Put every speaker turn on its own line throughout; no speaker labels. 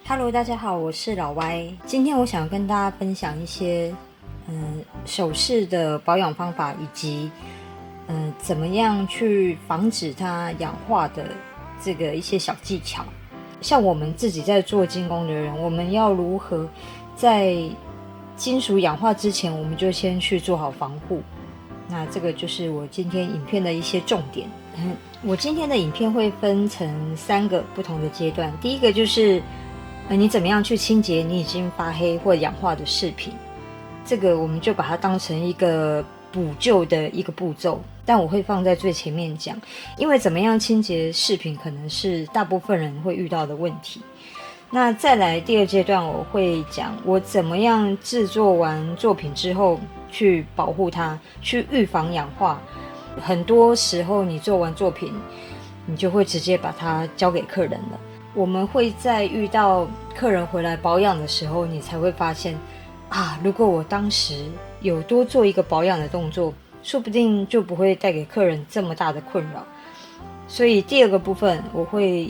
Hello， 大家好，我是老歪。今天我想跟大家分享一些首饰的保养方法，以及怎么样去防止它氧化的这个一些小技巧。像我们自己在做精工的人，我们要如何在金属氧化之前，我们就先去做好防护。那这个就是我今天影片的一些重点。我今天的影片会分成3个不同的阶段。第一个就是你怎么样去清洁你已经发黑或氧化的饰品，这个我们就把它当成一个补救的一个步骤，但我会放在最前面讲，因为怎么样清洁饰品可能是大部分人会遇到的问题。那再来第2阶段，我会讲我怎么样制作完作品之后去保护它，去预防氧化。很多时候你做完作品，你就会直接把它交给客人了。我们会在遇到客人回来保养的时候，你才会发现如果我当时有多做一个保养的动作，说不定就不会带给客人这么大的困扰。所以第2个部分，我会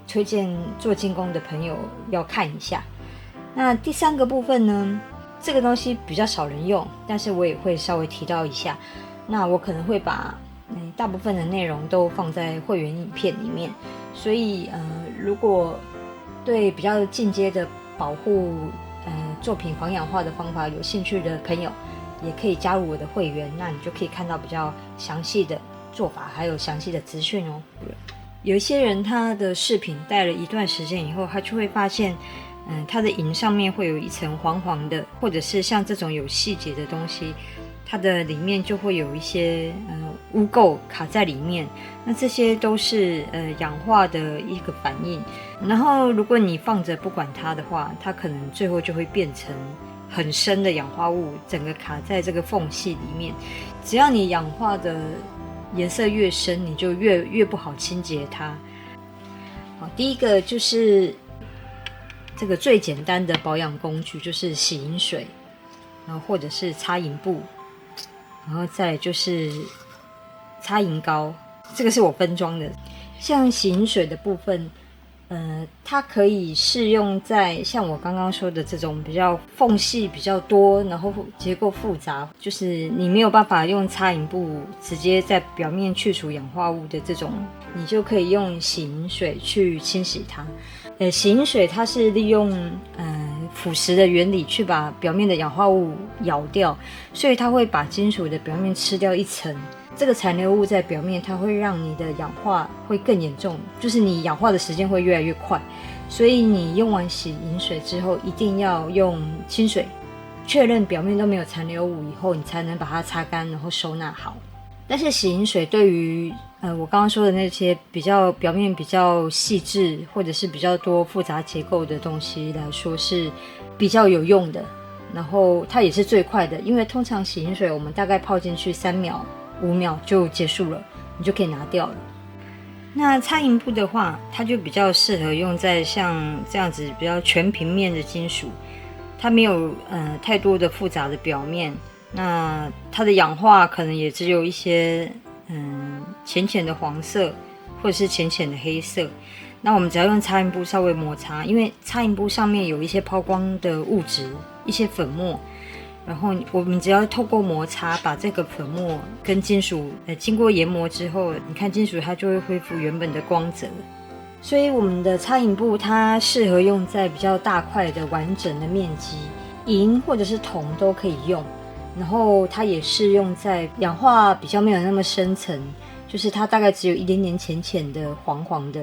推荐做精工的朋友要看一下。那第3个部分呢，这个东西比较少人用，但是我也会稍微提到一下。那我可能会把大部分的内容都放在会员影片里面，所以如果对比较进阶的保护作品防氧化的方法有兴趣的朋友，也可以加入我的会员，那你就可以看到比较详细的做法，还有详细的资讯哦。有一些人他的饰品戴了一段时间以后，他就会发现它的银上面会有一层黄黄的，或者是像这种有细节的东西，它的里面就会有一些污垢卡在里面，那这些都是氧化的一个反应。然后如果你放着不管它的话，它可能最后就会变成很深的氧化物，整个卡在这个缝隙里面。只要你氧化的颜色越深，你就越不好清洁它。好，第一个就是这个最简单的保养工具，就是洗银水，然后或者是擦银布，然后再来就是擦银膏，这个是我分装的。像洗银水的部分，它可以适用在像我刚刚说的这种比较缝隙比较多，然后结构复杂，就是你没有办法用擦银布直接在表面去除氧化物的这种，你就可以用洗银水去清洗它。洗银水它是利用腐蚀的原理去把表面的氧化物咬掉，所以它会把金属的表面吃掉一层。这个残留物在表面，它会让你的氧化会更严重，就是你氧化的时间会越来越快。所以你用完洗银水之后，一定要用清水，确认表面都没有残留物以后，你才能把它擦干，然后收纳好。但是洗银水对于我刚刚说的那些表面比较细致，或者是比较多复杂结构的东西来说是比较有用的，然后它也是最快的，因为通常洗银水我们大概泡进去3秒5秒就结束了，你就可以拿掉了。那擦银布的话，它就比较适合用在像这样子比较全平面的金属，它没有太多的复杂的表面，那它的氧化可能也只有一些浅浅的黄色或者是浅浅的黑色。那我们只要用擦银布稍微摩擦，因为擦银布上面有一些抛光的物质，一些粉末，然后我们只要透过摩擦把这个粉末跟金属经过研磨之后，你看金属它就会恢复原本的光泽。所以我们的擦银布它适合用在比较大块的完整的面积，银或者是铜都可以用。然后它也适用在氧化比较没有那么深层，就是它大概只有一点点浅浅的黄黄的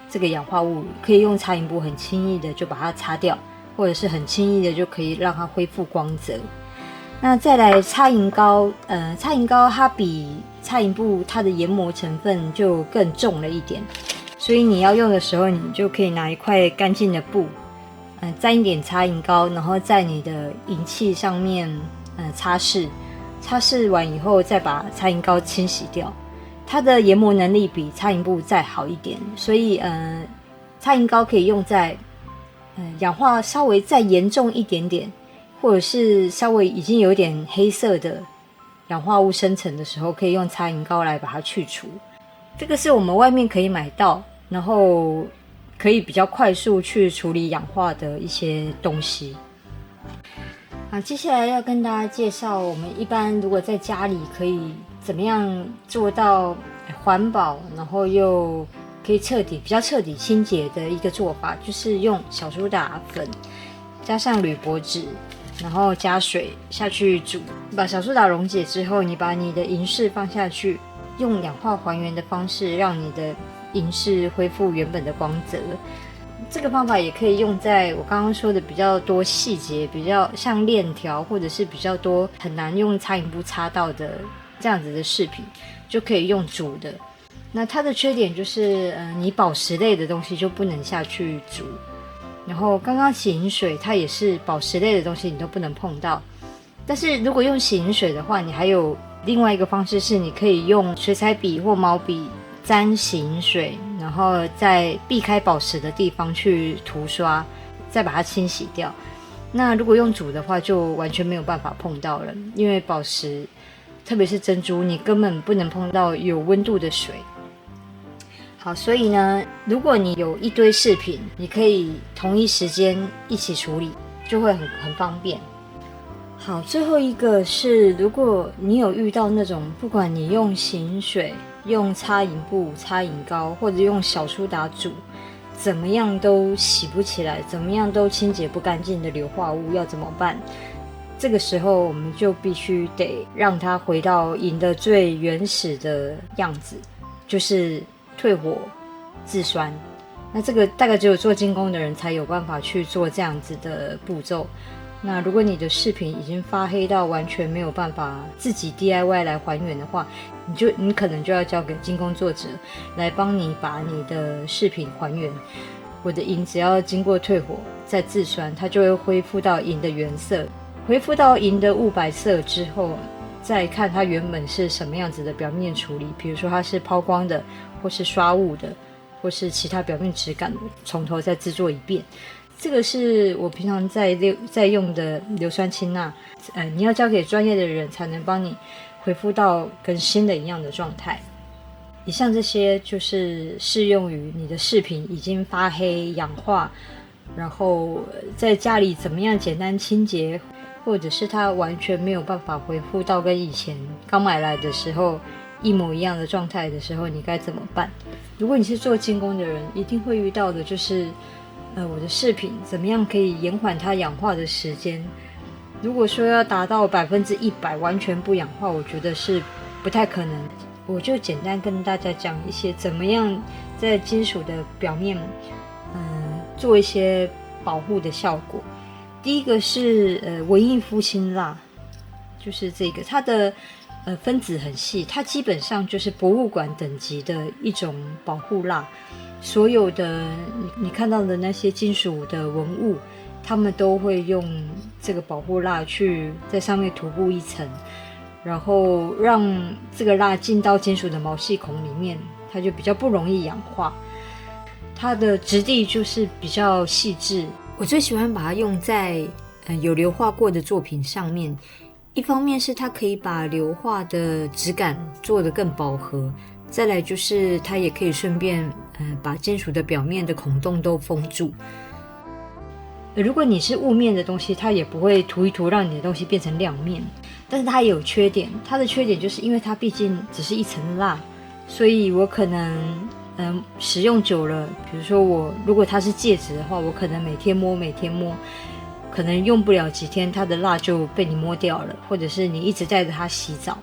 这个氧化物，可以用擦银布很轻易的就把它擦掉，或者是很轻易的就可以让它恢复光泽。那再来擦银膏，擦银膏它比擦银布它的研磨成分就更重了一点，所以你要用的时候，你就可以拿一块干净的布，沾一点擦银膏，然后在你的银器上面擦拭完以后，再把擦银膏清洗掉。它的研磨能力比擦银布再好一点，所以擦银膏可以用在氧化稍微再严重一点点，或者是稍微已经有点黑色的氧化物生成的时候，可以用擦银膏来把它去除。这个是我们外面可以买到，然后可以比较快速去处理氧化的一些东西。好，接下来要跟大家介绍我们一般如果在家里可以怎么样做到环保，然后又可以比较彻底清洁的一个做法，就是用小苏打粉加上铝箔纸，然后加水下去煮，把小苏打溶解之后，你把你的银饰放下去，用氧化还原的方式让你的银饰恢复原本的光泽。这个方法也可以用在我刚刚说的比较多细节，比较像链条或者是比较多很难用擦银布擦到的这样子的饰品，就可以用煮的。那它的缺点就是你宝石类的东西就不能下去煮，然后刚刚洗银水它也是宝石类的东西你都不能碰到。但是如果用洗银水的话，你还有另外一个方式是你可以用水彩笔或毛笔沾洗银水，然后在避开宝石的地方去涂刷，再把它清洗掉。那如果用煮的话就完全没有办法碰到了，因为宝石特别是珍珠你根本不能碰到有温度的水。好，所以呢，如果你有一堆饰品，你可以同一时间一起处理，就会很方便。好，最后一个是，如果你有遇到那种不管你用洗银水、用擦银布、擦银膏，或者用小苏打煮，怎么样都洗不起来，怎么样都清洁不干净的硫化物要怎么办？这个时候我们就必须得让它回到银的最原始的样子，就是退火自酸。那这个大概只有做精工的人才有办法去做这样子的步骤。那如果你的饰品已经发黑到完全没有办法自己 DIY 来还原的话，你可能就要交给精工作者来帮你把你的饰品还原。我的银只要经过退火再自酸，它就会恢复到银的原色。恢复到银的雾白色之后，再看它原本是什么样子的表面处理，比如说它是抛光的，或是刷雾的，或是其他表面质感的，从头再制作一遍。这个是我平常在用的硫酸氢钠，你要交给专业的人才能帮你恢复到跟新的一样的状态。以上这些就是适用于你的饰品已经发黑氧化，然后在家里怎么样简单清洁，或者是它完全没有办法恢复到跟以前刚买来的时候一模一样的状态的时候，你该怎么办？如果你是做精工的人，一定会遇到的就是我的饰品怎么样可以延缓它氧化的时间。如果说要达到100%完全不氧化，我觉得是不太可能。我就简单跟大家讲一些怎么样在金属的表面做一些保护的效果。第一个是文艺复兴蜡，就是这个它的分子很细，它基本上就是博物馆等级的一种保护蜡。所有的你看到的那些金属的文物，他们都会用这个保护蜡去在上面涂布一层，然后让这个蜡进到金属的毛细孔里面，它就比较不容易氧化。它的质地就是比较细致，我最喜欢把它用在有硫化过的作品上面。一方面是它可以把硫化的质感做得更饱和，再来就是它也可以顺便把金属的表面的孔洞都封住。如果你是雾面的东西，它也不会涂一涂让你的东西变成亮面。但是它也有缺点，它的缺点就是因为它毕竟只是一层蜡，所以我可能使用久了，比如说如果它是戒指的话，我可能每天摸，可能用不了几天，它的蜡就被你摸掉了，或者是你一直带着它洗澡，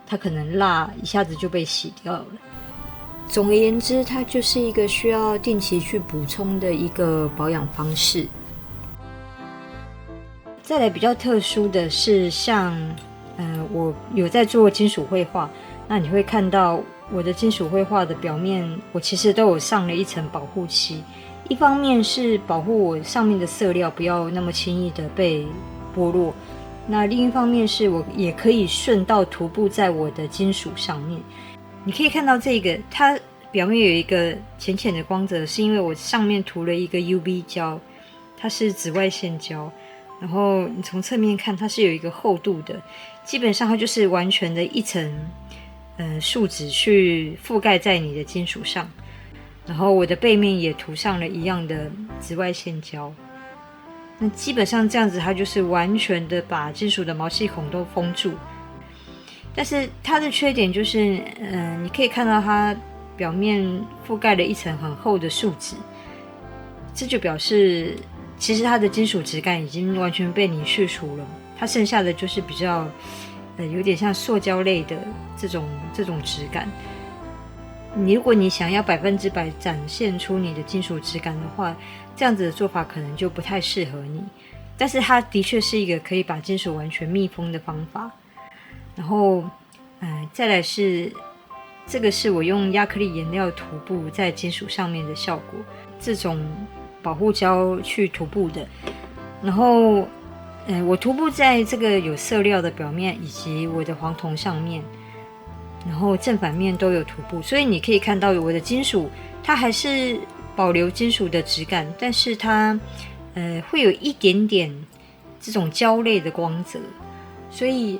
它可能蜡一下子就被洗掉了。总而言之，它就是一个需要定期去补充的一个保养方式。再来比较特殊的是像我有在做金属绘画，那你会看到我的金属绘画的表面，我其实都有上了一层保护漆。一方面是保护我上面的色料不要那么轻易的被剥落，那另一方面是我也可以顺道涂布在我的金属上面。你可以看到这个它表面有一个浅浅的光泽，是因为我上面涂了一个 UV 胶，它是紫外线胶，然后你从侧面看它是有一个厚度的，基本上它就是完全的一层树脂去覆盖在你的金属上。然后我的背面也涂上了一样的紫外线胶。那基本上这样子，它就是完全的把金属的毛细孔都封住。但是它的缺点就是，你可以看到它表面覆盖了一层很厚的树脂，这就表示其实它的金属质感已经完全被你去除了，它剩下的就是比较有点像塑胶类的这种质感。如果你想要100%展现出你的金属质感的话，这样子的做法可能就不太适合你。但是它的确是一个可以把金属完全密封的方法。然后，再来是这个是我用亚克力颜料涂布在金属上面的效果，这种保护胶去涂布的。然后，我涂布在这个有色料的表面以及我的黄铜上面。然后正反面都有涂布，所以你可以看到我的金属它还是保留金属的质感，但是它会有一点点这种胶类的光泽，所以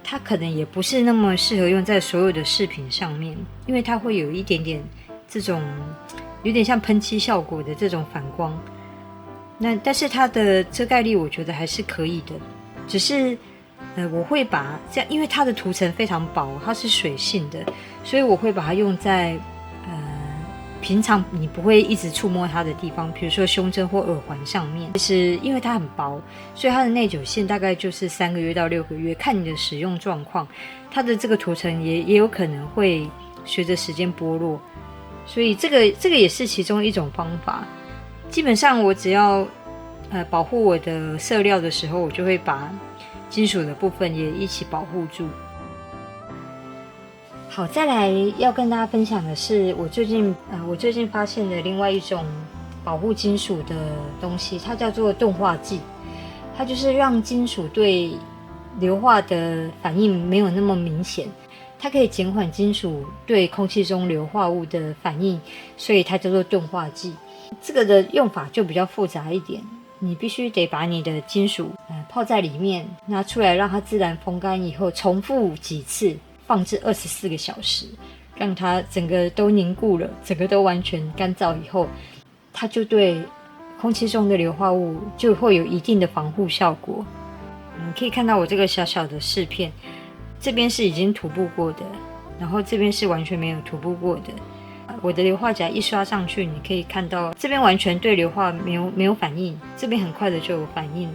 它可能也不是那么适合用在所有的饰品上面，因为它会有一点点这种有点像喷漆效果的这种反光。但是它的遮盖力我觉得还是可以的，只是我会把这样，因为它的涂层非常薄，它是水性的，所以我会把它用在平常你不会一直触摸它的地方，比如说胸针或耳环上面。其实因为它很薄，所以它的内久性大概就是3个月到6个月，看你的使用状况，它的这个涂层也有可能会随着时间剥落，所以这个也是其中一种方法。基本上我只要保护我的色料的时候，我就会把金属的部分也一起保护住。好，再来要跟大家分享的是我最近发现的另外一种保护金属的东西，它叫做钝化剂。它就是让金属对硫化的反应没有那么明显，它可以减缓金属对空气中硫化物的反应，所以它叫做钝化剂。这个的用法就比较复杂一点，你必须得把你的金属泡在里面，拿出来让它自然风干以后，重复几次，放置24个小时，让它整个都凝固了，整个都完全干燥以后，它就对空气中的硫化物就会有一定的防护效果。你可以看到我这个小小的饰片，这边是已经涂布过的，然后这边是完全没有涂布过的。我的硫化钾一刷上去，你可以看到这边完全对硫化没有反应，这边很快的就有反应了。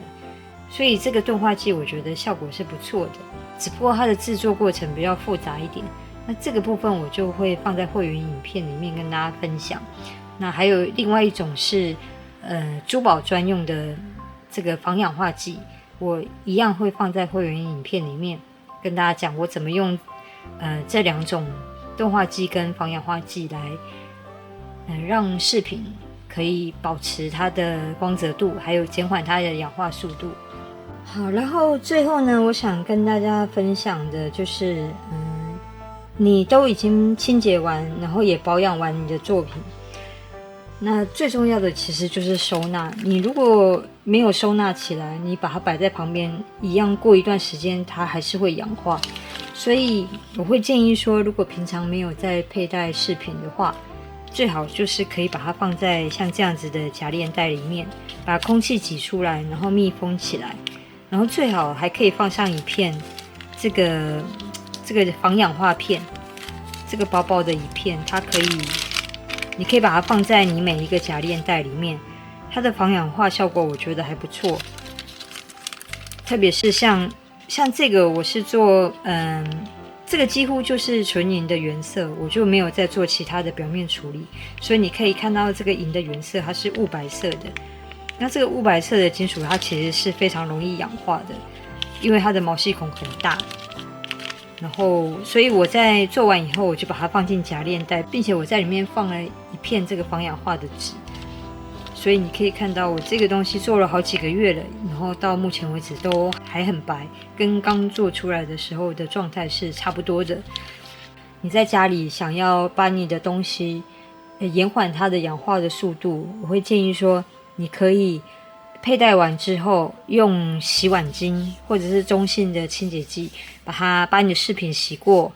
所以这个钝化剂我觉得效果是不错的，只不过它的制作过程比较复杂一点。那这个部分我就会放在会员影片里面跟大家分享。那还有另外一种是珠宝专用的这个防氧化剂，我一样会放在会员影片里面跟大家讲我怎么用这2种钝化剂跟防氧化剂来让饰品可以保持它的光泽度，还有减缓它的氧化速度。好，然后最后呢，我想跟大家分享的就是你都已经清洁完，然后也保养完你的作品，那最重要的其实就是收纳。你如果没有收纳起来，你把它摆在旁边，一样过一段时间它还是会氧化。所以我会建议说，如果平常没有在佩戴饰品的话，最好就是可以把它放在像这样子的夹链袋里面，把空气挤出来，然后密封起来，然后最好还可以放上一片这个防氧化片，这个薄薄的一片，你可以把它放在你每一个夹链袋里面，它的防氧化效果我觉得还不错。特别是像这个我是做这个几乎就是纯银的原色，我就没有再做其他的表面处理，所以你可以看到这个银的原色它是雾白色的。那这个雾白色的金属它其实是非常容易氧化的，因为它的毛细孔很大。然后所以我在做完以后，我就把它放进夹链袋，并且我在里面放了一片这个防氧化的纸。所以你可以看到我这个东西做了好几个月了，然后到目前为止都还很白，跟刚做出来的时候的状态是差不多的。你在家里想要把你的东西延缓它的氧化的速度，我会建议说你可以佩戴完之后用洗碗巾或者是中性的清洁剂把你的饰品洗过，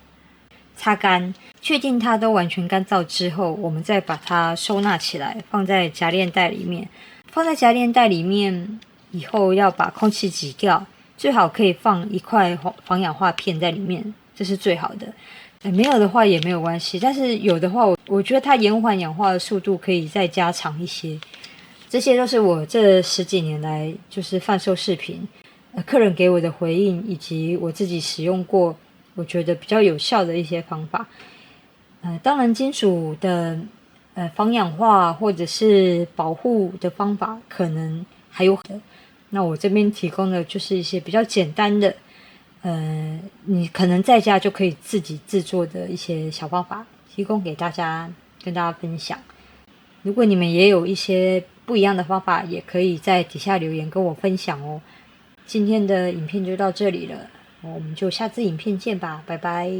擦干，确定它都完全干燥之后，我们再把它收纳起来，放在夹链袋里面。放在夹链袋里面以后，要把空气挤掉，最好可以放一块防氧化片在里面，这是最好的。没有的话也没有关系，但是有的话，我觉得它延缓氧化的速度可以再加长一些。这些都是我这10几年来就是贩售饰品，客人给我的回应，以及我自己使用过，我觉得比较有效的一些方法。当然金属的防氧化或者是保护的方法可能还有的，那我这边提供的就是一些比较简单的，你可能在家就可以自己制作的一些小方法，提供给大家跟大家分享。如果你们也有一些不一样的方法，也可以在底下留言跟我分享哦。今天的影片就到这里了，我们就下次影片见吧，拜拜。